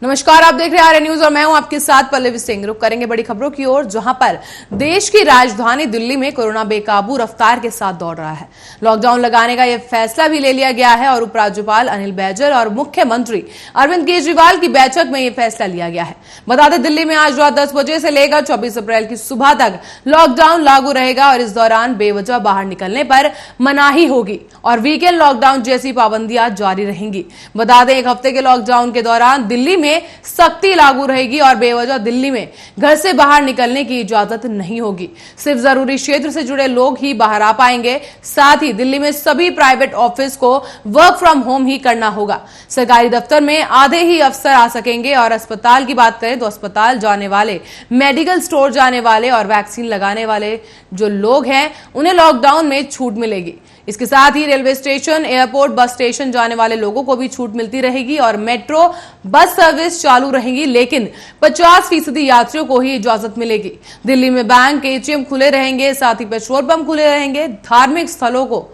नमस्कार, आप देख रहे हैं आर्य न्यूज और मैं हूं आपके साथ पल्लवी सिंह। रुक करेंगे बड़ी खबरों की ओर, जहां पर देश की राजधानी दिल्ली में कोरोना बेकाबू रफ्तार के साथ दौड़ रहा है। लॉकडाउन लगाने का यह फैसला भी ले लिया गया है और उपराज्यपाल अनिल बैजल और मुख्यमंत्री अरविंद केजरीवाल की बैठक में यह फैसला लिया गया है। बता दें, दिल्ली में आज रात 10 बजे से लेकर 24 अप्रैल की सुबह तक लॉकडाउन लागू रहेगा और इस दौरान बेवजह बाहर निकलने पर मनाही होगी और वीकेंड लॉकडाउन जैसी पाबंदियां जारी रहेंगी। बता दें, एक हफ्ते के लॉकडाउन के दौरान दिल्ली में सख्ती लागू रहेगी और बेवजह दिल्ली में घर से बाहर निकलने की इजाजत नहीं होगी। सिर्फ जरूरी क्षेत्र से जुड़े लोग ही बाहर आ पाएंगे। साथ ही दिल्ली में सभी प्राइवेट ऑफिस को वर्क फ्रॉम होम ही करना होगा। सरकारी दफ्तर में आधे ही अफसर आ सकेंगे और अस्पताल की बात करें तो अस्पताल जाने वाले, मेडिकल स्टोर जाने वाले और वैक्सीन लगाने वाले जो लोग हैं उन्हें लॉकडाउन में छूट मिलेगी। इसके साथ ही railway station, airport, bus station जाने वाले लोगों को भी छूट मिलती रहेगी और मेट्रो बस सर्विस चालू रहेगी, लेकिन 50% यात्रियों को ही इजाजत मिलेगी। दिल्ली में बैंक, एटीएम खुले रहेंगे, साथ ही पेट्रोल पंप खुले रहेंगे। धार्मिक स्थलों को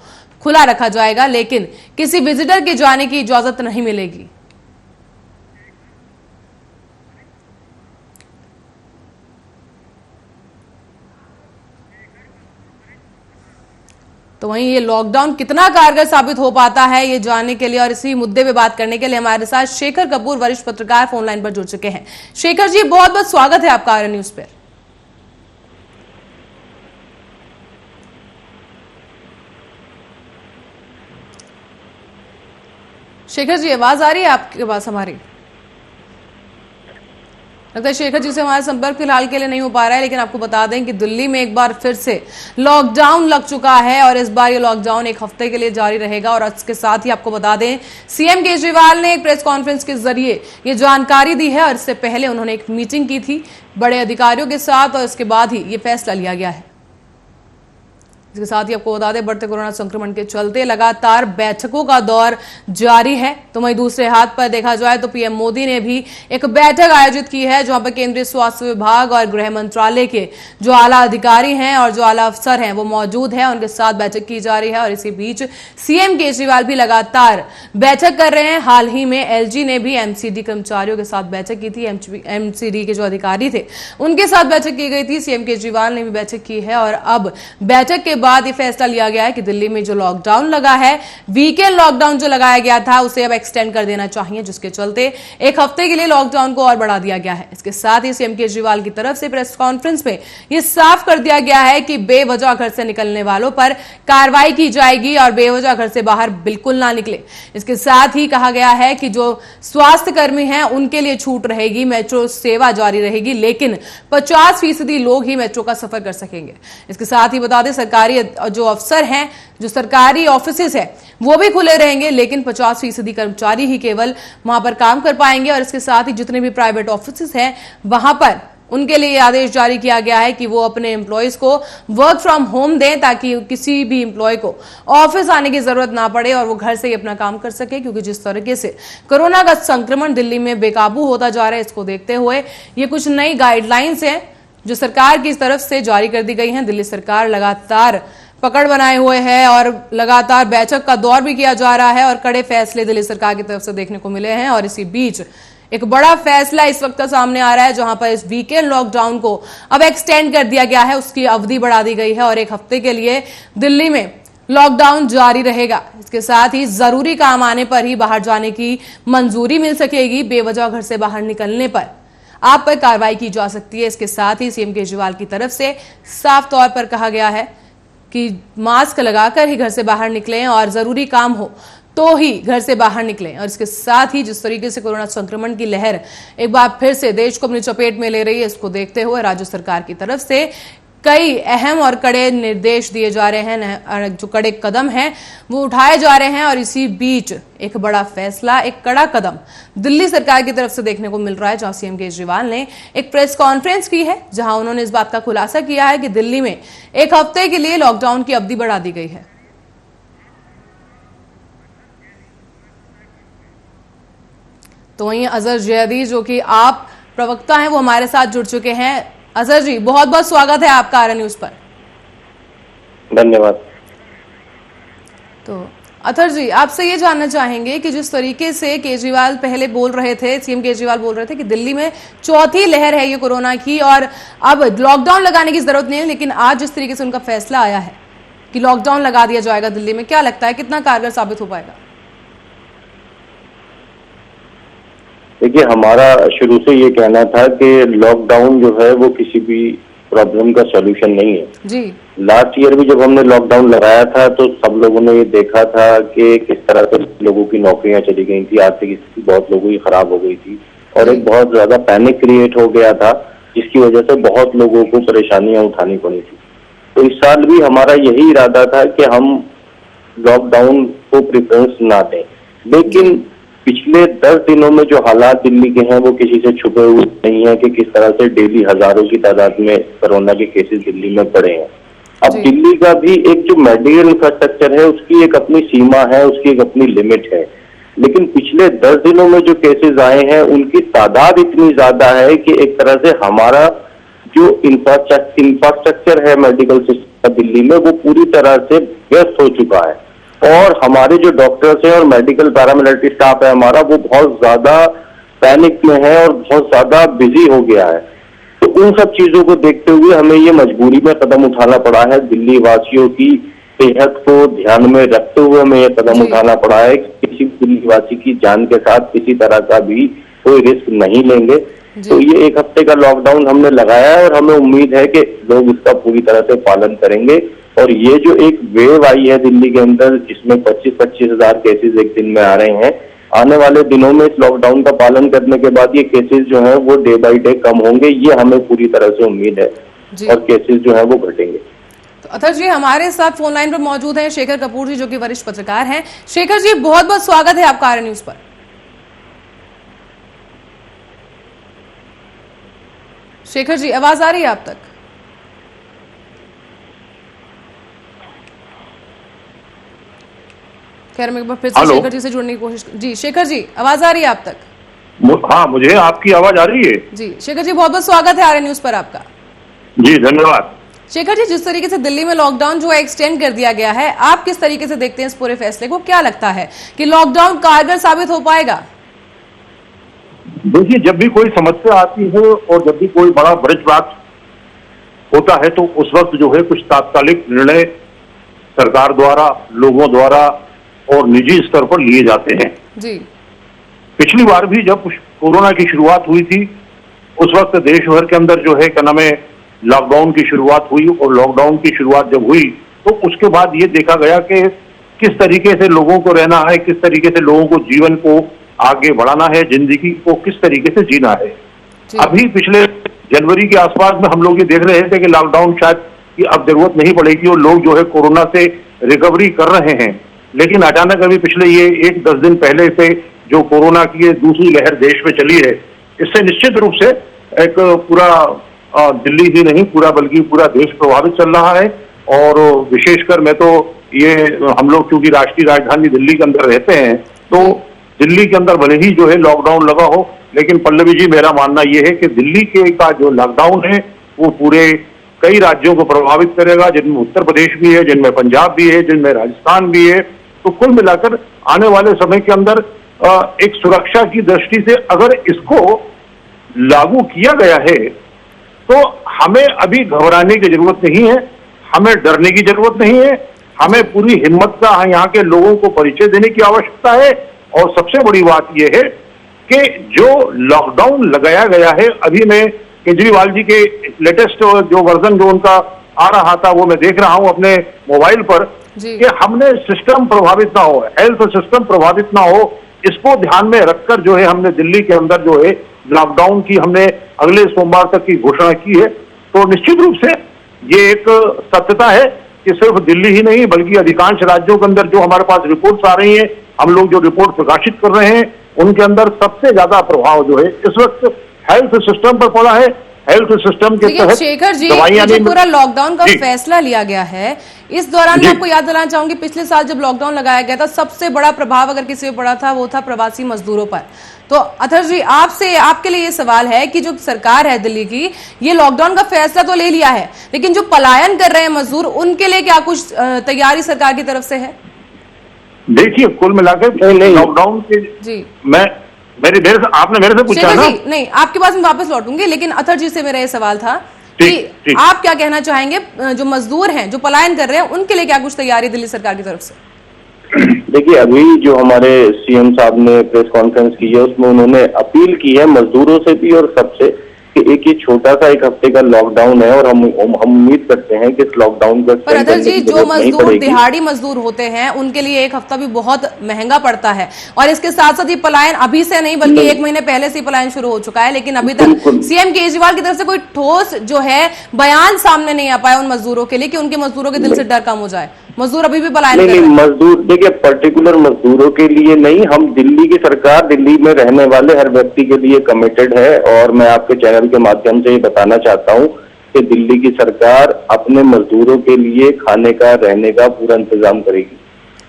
खुला रखा जाएगा, लेकिन किसी विजिटर के जाने की इजाजत नहीं मिलेगी। तो वहीं ये लॉकडाउन कितना कारगर साबित हो पाता है, ये जानने के लिए और इसी मुद्दे पे बात करने के लिए हमारे साथ शेखर कपूर, वरिष्ठ पत्रकार, फोन लाइन पर जुड़ चुके हैं। शेखर जी, बहुत बहुत स्वागत है आपका आर्य न्यूज पर। शेखर जी, आवाज आ रही है आपके पास हमारी? लगता है शेखर जी से हमारा संपर्क फिलहाल के लिए नहीं हो पा रहा है, लेकिन आपको बता दें कि दिल्ली में एक बार फिर से लॉकडाउन लग चुका है और इस बार ये लॉकडाउन एक हफ्ते के लिए जारी रहेगा। और इसके साथ ही आपको बता दें, सीएम केजरीवाल ने एक प्रेस कॉन्फ्रेंस के जरिए ये जानकारी दी है और इससे पहले उन्होंने एक मीटिंग की थी बड़े अधिकारियों के साथ और इसके बाद ही ये फैसला लिया गया है। इसके साथ ही आपको बता दें, बढ़ते कोरोना संक्रमण के चलते लगातार बैठकों का दौर जारी है। तो वहीं दूसरे हाथ पर देखा जाए तो पीएम मोदी ने भी एक बैठक आयोजित की है, जहां पर केंद्रीय स्वास्थ्य विभाग और गृह मंत्रालय के जो आला अधिकारी हैं और जो आला अफसर हैं वो मौजूद हैं, उनके साथ बैठक की जा रही है। और इसी बीच सीएम केजरीवाल भी लगातार बैठक कर रहे हैं। हाल ही में एलजी ने भी एमसीडी कर्मचारियों के साथ बैठक की थी। एमसीडी के जो अधिकारी थे उनके साथ बैठक की गई थी। सीएम केजरीवाल ने भी बैठक की है और अब बैठक के बाद ये फैसला लिया गया है कि दिल्ली में जो लॉकडाउन लगा है, वीकेंड लॉकडाउन जो लगाया गया था, उसे अब एक्सटेंड कर देना चाहिए, जिसके चलते एक हफ्ते के लिए लॉकडाउन को और बढ़ा दिया गया है। इसके साथ ही सीएम केजरीवाल की तरफ से प्रेस कॉन्फ्रेंस में यह साफ कर दिया गया है कि बेवजह घर से निकलने वालों पर कार्रवाई की जाएगी और बेवजह घर से बाहर बिल्कुल ना निकले। इसके साथ ही कहा गया है कि जो स्वास्थ्य कर्मी हैं उनके लिए छूट रहेगी, मेट्रो सेवा जारी रहेगी, लेकिन 50% लोग ही मेट्रो का सफर कर सकेंगे। इसके साथ ही बता दें, सरकारी जो अफसर हैं, जो सरकारी ऑफिसेस है वो भी खुले रहेंगे, लेकिन 50% कर्मचारी ही केवल वहां पर काम कर पाएंगे। और इसके साथ ही जितने भी प्राइवेट ऑफिसेस हैं वहां पर उनके लिए आदेश जारी किया गया है कि वो अपने एम्प्लॉयज को वर्क फ्रॉम होम दें, ताकि किसी भी एम्प्लॉय को ऑफिस आने की जरूरत ना पड़े और वो घर से ही अपना काम कर सके। क्योंकि जिस तरीके से कोरोना का संक्रमण दिल्ली में बेकाबू होता जा रहा है, इसको देखते हुए ये कुछ नई गाइडलाइंस हैं जो सरकार की तरफ से जारी कर दी गई हैं। दिल्ली सरकार लगातार पकड़ बनाए हुए है और लगातार बैठक का दौर भी किया जा रहा है और कड़े फैसले दिल्ली सरकार की तरफ से देखने को मिले हैं। और इसी बीच एक बड़ा फैसला इस वक्त सामने आ रहा है, जहां पर इस वीकेंड लॉकडाउन को अब एक्सटेंड कर दिया गया है, उसकी अवधि बढ़ा दी गई है और एक हफ्ते के लिए दिल्ली में लॉकडाउन जारी रहेगा। इसके साथ ही जरूरी काम आने पर ही बाहर जाने की मंजूरी मिल सकेगी। बेवजह घर से बाहर निकलने पर आप पर कार्रवाई की जा सकती है। इसके साथ ही सीएम केजरीवाल की तरफ से साफ तौर पर कहा गया है कि मास्क लगाकर ही घर से बाहर निकलें और जरूरी काम हो तो ही घर से बाहर निकलें। और इसके साथ ही जिस तरीके से कोरोना संक्रमण की लहर एक बार फिर से देश को अपनी चपेट में ले रही है, इसको देखते हुए राज्य सरकार की तरफ से कई अहम और कड़े निर्देश दिए जा रहे हैं, जो कड़े कदम हैं वो उठाए जा रहे हैं। और इसी बीच एक बड़ा फैसला, एक कड़ा कदम दिल्ली सरकार की तरफ से देखने को मिल रहा है, जहां सीएम केजरीवाल ने एक प्रेस कॉन्फ्रेंस की है, जहां उन्होंने इस बात का खुलासा किया है कि दिल्ली में एक हफ्ते के लिए लॉकडाउन की अवधि बढ़ा दी गई है। तो वहीं अजहर जैदी, जो कि आप प्रवक्ता हैं, वो हमारे साथ जुड़ चुके हैं। अजहर जी, बहुत बहुत स्वागत है आपका आर्य न्यूज पर। धन्यवाद। तो अथर जी, आपसे ये जानना चाहेंगे कि जिस तरीके से केजरीवाल पहले बोल रहे थे, सीएम केजरीवाल बोल रहे थे कि दिल्ली में चौथी लहर है ये कोरोना की और अब लॉकडाउन लगाने की जरूरत नहीं है, लेकिन आज जिस तरीके से उनका फैसला आया है कि लॉकडाउन लगा दिया जाएगा दिल्ली में, क्या लगता है कितना कारगर साबित हो पाएगा? देखिए, हमारा शुरू से ये कहना था कि लॉकडाउन जो है वो किसी भी प्रॉब्लम का सॉल्यूशन नहीं है जी। लास्ट ईयर भी जब हमने लॉकडाउन लगाया था तो सब लोगों ने ये देखा था कि किस तरह से लोगों की नौकरियां चली गई थी, आर्थिक स्थिति बहुत लोगों की खराब हो गई थी और एक बहुत ज्यादा पैनिक क्रिएट हो गया था, जिसकी वजह से बहुत लोगों को परेशानियां उठानी पड़ी थी। तो इस साल भी हमारा यही इरादा था कि हम लॉकडाउन को प्रेफरेंस ना दें, लेकिन पिछले 10 दिनों में जो हालात दिल्ली के हैं वो किसी से छुपे हुए नहीं है कि किस तरह से डेली हजारों की तादाद में कोरोना के केसेस दिल्ली में बढ़े हैं। अब दिल्ली का भी एक जो मेडिकल इंफ्रास्ट्रक्चर है उसकी एक अपनी सीमा है, उसकी एक अपनी लिमिट है, लेकिन पिछले 10 दिनों में जो केसेस आए हैं उनकी तादाद इतनी ज्यादा है कि एक तरह से हमारा जो इंफ्रास्ट्रक्चर है मेडिकल सिस्टम दिल्ली में वो पूरी तरह से व्यस्त हो चुका है और हमारे जो डॉक्टर्स हैं और मेडिकल पैरामिलिट्री स्टाफ है हमारा वो बहुत ज्यादा पैनिक में है और बहुत ज्यादा बिजी हो गया है। तो उन सब चीजों को देखते हुए हमें ये मजबूरी में कदम उठाना पड़ा है, दिल्ली वासियों की सेहत को ध्यान में रखते हुए हमें ये कदम उठाना पड़ा है कि किसी दिल्ली वासी की जान के साथ किसी तरह का भी कोई रिस्क नहीं लेंगे। तो ये 1 हफ्ते का लॉकडाउन हमने लगाया है और हमें उम्मीद है कि लोग इसका पूरी तरह से पालन करेंगे और ये जो एक वेव आई है दिल्ली के अंदर जिसमें 25-25 हजार केसेस एक दिन में आ रहे हैं, आने वाले दिनों में इस लॉकडाउन का पालन करने के बाद ये केसेस जो हैं वो डे बाय डे कम होंगे, ये हमें पूरी तरह से उम्मीद है और केसेस जो हैं वो घटेंगे। तो अथर जी हमारे साथ फोन लाइन पर मौजूद हैं शेखर कपूर जी जो कि वरिष्ठ पत्रकार हैं। शेखर जी, बहुत बहुत स्वागत है आपका आर्य न्यूज पर। शेखर जी, आवाज आ रही है आप तक? खैर मैं एक बार फिर से शेखर जी से जुड़ने की कोशिश। जी शेखर जी, आवाज आ रही है आप तक? हाँ, मुझे आपकी आवाज आ रही है। जी शेखर जी, बहुत बहुत स्वागत है आर्य न्यूज पर आपका। जी धन्यवाद। शेखर जी, जिस तरीके से दिल्ली में लॉकडाउन जो है एक्सटेंड कर दिया गया है, आप किस तरीके से देखते हैं इस पूरे फैसले को? क्या लगता है कि लॉकडाउन कारगर साबित हो पाएगा? देखिए, जब भी कोई समस्या आती है और जब भी कोई बड़ा वज्रपात होता है तो उस वक्त जो है कुछ तात्कालिक निर्णय सरकार द्वारा, लोगों द्वारा और निजी स्तर पर लिए जाते हैं। जी। पिछली बार भी जब कोरोना की शुरुआत हुई थी उस वक्त देश भर के अंदर जो है क्या नाम है लॉकडाउन की शुरुआत हुई और लॉकडाउन की शुरुआत जब हुई तो उसके बाद ये देखा गया कि किस तरीके से लोगों को रहना है, किस तरीके से लोगों को जीवन को आगे बढ़ाना है, जिंदगी को किस तरीके से जीना है। अभी पिछले जनवरी के आसपास में हम लोग ये देख रहे थे कि लॉकडाउन शायद की अब जरूरत नहीं पड़ेगी और लोग जो है कोरोना से रिकवरी कर रहे हैं, लेकिन अचानक अभी पिछले ये 10 दिन पहले से जो कोरोना की ये दूसरी लहर देश में चली है, इससे निश्चित रूप से एक पूरा दिल्ली ही नहीं पूरा बल्कि पूरा देश प्रभावित चल रहा है। और विशेषकर मैं तो ये हम लोग क्योंकि राष्ट्रीय राजधानी दिल्ली के अंदर रहते हैं तो दिल्ली के अंदर भले ही जो है लॉकडाउन लगा हो, लेकिन पल्लवी जी मेरा मानना यह है कि दिल्ली के का जो लॉकडाउन है वो पूरे कई राज्यों को प्रभावित करेगा, जिनमें उत्तर प्रदेश भी है, जिनमें पंजाब भी है, जिनमें राजस्थान भी है। तो कुल मिलाकर आने वाले समय के अंदर एक सुरक्षा की दृष्टि से अगर इसको लागू किया गया है तो हमें अभी घबराने की जरूरत नहीं है, हमें डरने की जरूरत नहीं है, हमें पूरी हिम्मत का यहाँ के लोगों को परिचय देने की आवश्यकता है। और सबसे बड़ी बात यह है कि जो लॉकडाउन लगाया गया है, अभी मैं केजरीवाल जी के लेटेस्ट जो वर्जन जो उनका आ रहा था वो मैं देख रहा हूं अपने मोबाइल पर कि हमने सिस्टम प्रभावित ना हो, हेल्थ सिस्टम प्रभावित ना हो, इसको ध्यान में रखकर जो है हमने दिल्ली के अंदर जो है लॉकडाउन की हमने अगले सोमवार तक की घोषणा की है। तो निश्चित रूप से ये एक सत्यता है कि सिर्फ दिल्ली ही नहीं बल्कि अधिकांश राज्यों के अंदर जो हमारे पास रिपोर्ट्स आ रही हैं, हम लोग जो रिपोर्ट प्रकाशित कर रहे हैं उनके अंदर सबसे ज्यादा प्रभाव जो है इस वक्त हेल्थ सिस्टम पर पड़ा है। हेल्थ सिस्टम के तहत शेखर जी, जो पूरा लॉकडाउन का फैसला लिया गया है, इस दौरान मैं आपको याद दिलाना चाहूंगी पिछले साल जब लॉकडाउन लगाया गया था सबसे बड़ा प्रभाव अगर किसी पे पड़ा था वो था प्रवासी मजदूरों पर। तो अथर जी, आपसे आपके लिए ये सवाल है कि जो सरकार है दिल्ली की, ये लॉकडाउन का फैसला तो ले लिया है, लेकिन जो पलायन कर रहे हैं मजदूर उनके लिए क्या कुछ तैयारी सरकार की तरफ से है? देखिए कुल मिलाकर नहीं। लॉकडाउन के जी आपने मेरे से पूछा शेखर ना। जी, नहीं, आपके पास मैं वापस लौटूंगी, लेकिन अथर जी से मेरा ये सवाल था कि ठीक। आप क्या कहना चाहेंगे, जो मजदूर हैं जो पलायन कर रहे हैं उनके लिए क्या कुछ तैयारी दिल्ली सरकार की तरफ से? देखिए, अभी जो हमारे सीएम साहब ने प्रेस कॉन्फ्रेंस की है उसमें उन्होंने अपील की है मजदूरों से भी और सबसे कि एक ये छोटा सा एक हफ्ते का लॉकडाउन है और हम उम्मीद करते हैं कि इस लॉकडाउन का पर अदर जी, जो मजदूर दिहाड़ी मजदूर होते हैं उनके लिए एक हफ्ता भी बहुत महंगा पड़ता है, और इसके साथ साथ ये पलायन अभी से नहीं बल्कि 1 महीने पहले से ही पलायन शुरू हो चुका है, लेकिन अभी तक सीएम केजरीवाल की तरफ से कोई ठोस जो है बयान सामने नहीं आ पाया उन मजदूरों के लिए कि उनके मजदूरों के दिल से डर कम हो जाए। मजदूर अभी भी पलायन कर रहे हैं। मजदूर देखिए, पर्टिकुलर मजदूरों के लिए नहीं, हम दिल्ली की सरकार दिल्ली में रहने वाले हर व्यक्ति के लिए कमिटेड है, और मैं आपके चैनल के माध्यम से ये बताना चाहता हूँ कि दिल्ली की सरकार अपने मजदूरों के लिए खाने का रहने का पूरा इंतजाम करेगी।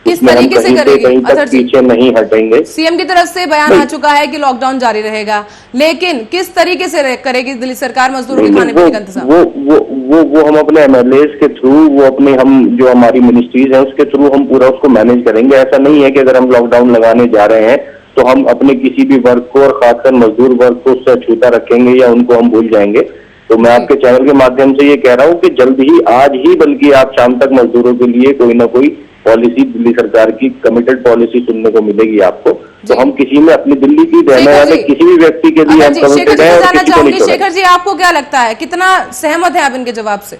किस तरीके से करेगी? कहीं तक पीछे नहीं हटेंगे। सीएम की तरफ से बयान आ चुका है कि लॉकडाउन जारी रहेगा, लेकिन किस तरीके से करेगी दिल्ली सरकार मजदूरों के खाने पीने का इंतजाम? वो हम अपने एमएलएस के थ्रू, वो अपने हम जो हमारी मिनिस्ट्रीज है उसके थ्रू हम पूरा उसको मैनेज करेंगे। ऐसा नहीं है कि अगर हम लॉकडाउन लगाने जा रहे हैं तो हम अपने किसी भी वर्ग को और खासकर मजदूर वर्ग को उससे अछूता रखेंगे या उनको हम भूल जाएंगे। तो मैं आपके चैनल के माध्यम से ये कह रहा हूँ कि जल्द ही, आज ही बल्कि आप शाम तक मजदूरों के लिए कोई ना कोई पॉलिसी दिल्ली सरकार की कमिटेड पॉलिसी सुनने को मिलेगी आपको। तो हम किसी में अपनी दिल्ली की रहने वाले किसी भी व्यक्ति के लिए हम कमिटेड हैं और किसी को नहीं छोड़ेंगे। शेखर जी, आपको क्या लगता है, कितना सहमत है आप इनके जवाब से?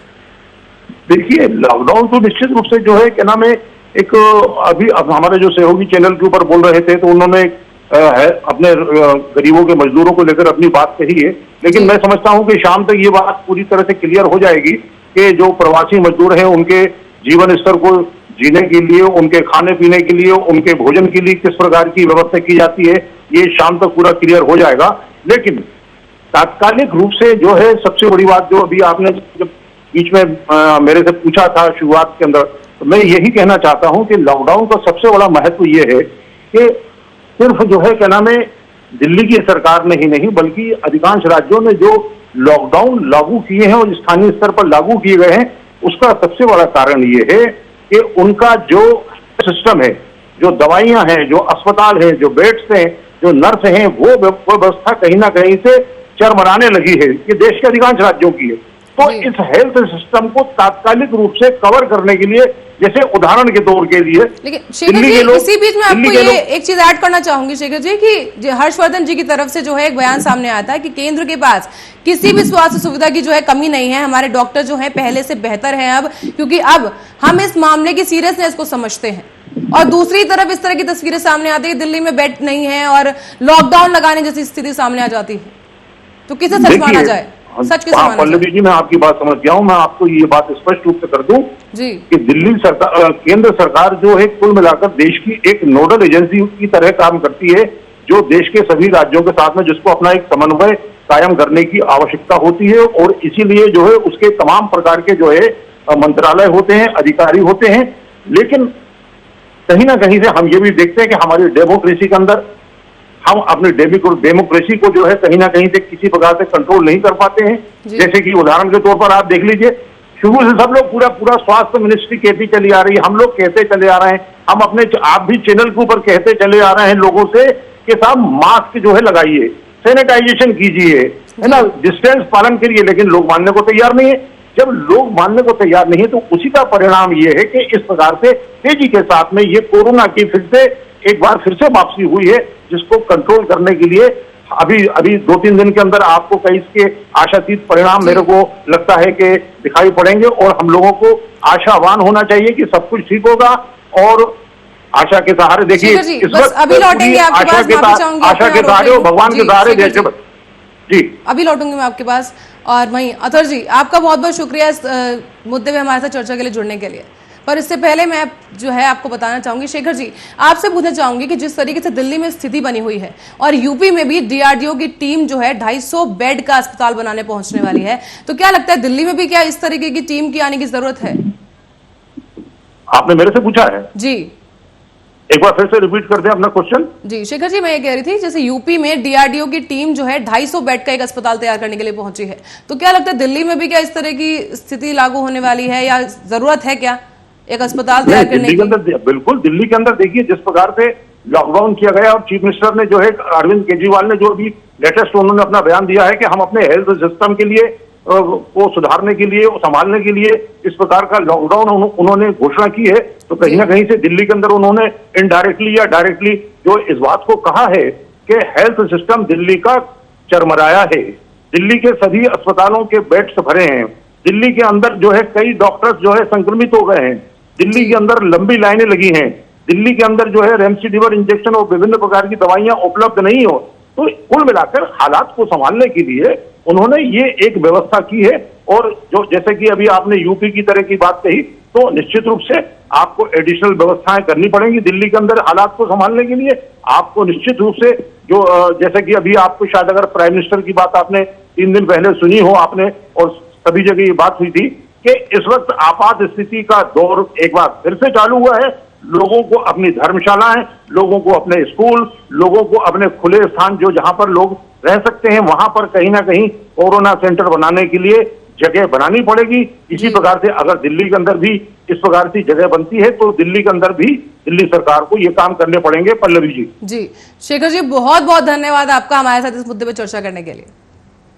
देखिए, लॉकडाउन तो निश्चित रूप से जो है क्या नाम है, एक अभी अब हमारे जो सहयोगी चैनल के ऊपर बोल रहे थे तो उन्होंने अपने गरीबों के मजदूरों को लेकर अपनी बात कही है, लेकिन मैं समझता हूं कि शाम तक ये बात पूरी तरह से क्लियर हो जाएगी कि जो प्रवासी मजदूर हैं उनके जीवन स्तर को जीने के लिए, उनके खाने पीने के लिए, उनके भोजन के लिए किस प्रकार की व्यवस्था की जाती है, ये शाम तक पूरा क्लियर हो जाएगा। लेकिन तात्कालिक रूप से जो है सबसे बड़ी बात जो अभी आपने जब बीच में मेरे से पूछा था शुरुआत के अंदर, तो मैं यही कहना चाहता हूं कि लॉकडाउन का सबसे बड़ा महत्व ये है कि सिर्फ जो है क्या नाम है, दिल्ली की सरकार ने ही नहीं बल्कि अधिकांश राज्यों ने जो लॉकडाउन लागू किए हैं और स्थानीय स्तर पर लागू किए गए हैं, उसका सबसे बड़ा कारण ये है कि उनका जो सिस्टम है, जो दवाइयां हैं, जो अस्पताल हैं, जो बेड्स हैं, जो नर्स हैं, वो व्यवस्था कहीं ना कहीं से चरमराने लगी है। ये देश के अधिकांश राज्यों की है। तो इस हेल्थ सिस्टम को तात्कालिक रूप से कवर करने के लिए, जैसे उदाहरण के तौर के लिए, लेकिन शेखर जी, इसी बीच में आपको ये एक चीज ऐड करना चाहूंगी शेखर जी कि हर्षवर्धन जी की तरफ से जो है एक बयान सामने आया था कि केंद्र के पास किसी भी स्वास्थ्य सुविधा की जो है कमी नहीं है, हमारे डॉक्टर जो है पहले से बेहतर हैं अब, क्योंकि अब हम इस मामले की सीरियसनेस को समझते हैं। और दूसरी तरफ इस तरह की तस्वीरें सामने आती है, दिल्ली में बेड नहीं है और लॉकडाउन लगाने जैसी स्थिति सामने आ जाती है, तो किसे सच माना जाए? सच किसे माना जाए? पल्लवी जी, मैं आपकी बात समझ गया हूं। मैं आपको ये बात स्पष्ट रूप से कर दूं जी कि दिल्ली सरकार, केंद्र सरकार जो है कुल मिलाकर देश की एक नोडल एजेंसी की तरह काम करती है, जो देश के सभी राज्यों के साथ में जिसको अपना एक समन्वय कायम करने की आवश्यकता होती है, और इसीलिए जो है उसके तमाम प्रकार के जो है मंत्रालय होते हैं, अधिकारी होते हैं। लेकिन कहीं ना कहीं से हम ये भी देखते हैं कि हमारी डेमोक्रेसी के अंदर हम अपनी डेमोक्रेसी को जो है कहीं ना कहीं से किसी प्रकार से कंट्रोल नहीं कर पाते हैं। जैसे कि उदाहरण के तौर पर आप देख लीजिए, शुरू से सब लोग पूरा स्वास्थ्य मिनिस्ट्री कहती चली आ रही है, हम लोग कहते चले आ रहे हैं, हम अपने आप भी चैनल के ऊपर कहते चले आ रहे हैं लोगों से कि साहब मास्क जो है लगाइए, सैनिटाइजेशन कीजिए, है ना, डिस्टेंस पालन करिए, लेकिन लोग मानने को तैयार नहीं है। जब लोग मानने को तैयार नहीं है तो उसी का परिणाम ये है कि इस प्रकार से तेजी के साथ में ये कोरोना की एक बार फिर से वापसी हुई है, जिसको कंट्रोल करने के लिए अभी 2-3 दिन के अंदर आपको कई इसके आशातीत परिणाम मेरे को लगता है कि दिखाई पड़ेंगे, और हम लोगों को आशावान होना चाहिए कि सब कुछ ठीक होगा। और आशा के सहारे देखिए, इस वक्त अभी लौटेंगे आपके पास, आशा के सहारे और भगवान के सहारे जैसे जी अभी लौटूंगी मैं आपके पास। और वहीं अथर जी, आपका बहुत बहुत शुक्रिया इस मुद्दे में हमारे साथ चर्चा के लिए जुड़ने के लिए। पर इससे पहले मैं जो है आपको बताना चाहूंगी, शेखर जी आपसे पूछना चाहूंगी कि जिस तरीके से दिल्ली में स्थिति बनी हुई है और यूपी में भी डीआरडीओ की टीम जो है 250 बेड का अस्पताल बनाने पहुंचने वाली है, तो क्या लगता है दिल्ली में भी क्या इस तरीके की टीम की आने की जरूरत है? आपने मेरे से पूछा है जी, एक बार फिर से रिपीट कर दें अपना क्वेश्चन। जी शेखर जी, मैं ये कह रही थी जैसे यूपी में डीआरडीओ की टीम जो है 250 बेड का एक अस्पताल तैयार करने के लिए पहुंची है, तो क्या लगता है दिल्ली में भी क्या इस तरह की स्थिति लागू होने वाली है या जरूरत है क्या एक अस्पताल तैयार करने दिल्ली के की? अंदर बिल्कुल, दिल्ली के अंदर देखिए जिस प्रकार से लॉकडाउन किया गया और चीफ मिनिस्टर ने जो है अरविंद केजरीवाल ने जो भी लेटेस्ट उन्होंने अपना बयान दिया है कि हम अपने हेल्थ सिस्टम के लिए को सुधारने के लिए, संभालने के लिए इस प्रकार का लॉकडाउन उन्होंने घोषणा की है, तो कहीं ना कहीं से दिल्ली के अंदर उन्होंने इनडायरेक्टली या डायरेक्टली जो इस बात को कहा है कि हेल्थ सिस्टम दिल्ली का चरमराया है। दिल्ली के सभी अस्पतालों के बेड्स भरे हैं, दिल्ली के अंदर जो है कई डॉक्टर्स जो है संक्रमित हो गए हैं, दिल्ली के अंदर लंबी लाइनें लगी हैं, दिल्ली के अंदर जो है रेमडेसिविर इंजेक्शन और विभिन्न प्रकार की दवाइयां उपलब्ध नहीं हो। तो कुल मिलाकर हालात को संभालने के लिए उन्होंने ये एक व्यवस्था की है। और जो जैसे कि अभी आपने यूपी की तरह की बात कही, तो निश्चित रूप से आपको एडिशनल व्यवस्थाएं करनी पड़ेंगी दिल्ली के अंदर हालात को संभालने के लिए। आपको निश्चित रूप से जो जैसे कि अभी आपको शायद अगर प्राइम मिनिस्टर की बात आपने 3 दिन पहले सुनी हो आपने, और सभी जगह ये बात हुई थी कि इस वक्त आपात स्थिति का दौर एक बार फिर से चालू हुआ है। लोगों को अपनी धर्मशालाएं, लोगों को अपने स्कूल, लोगों को अपने खुले स्थान जो जहां पर लोग रह सकते हैं वहां पर कहीं ना कहीं कोरोना सेंटर बनाने के लिए जगह बनानी पड़ेगी। इसी प्रकार से अगर दिल्ली के अंदर भी इस प्रकार की जगह बनती है तो दिल्ली के अंदर भी दिल्ली सरकार को ये काम करने पड़ेंगे। पल्लवी जी। जी शेखर जी, बहुत बहुत धन्यवाद आपका हमारे साथ इस मुद्दे पर चर्चा करने के लिए।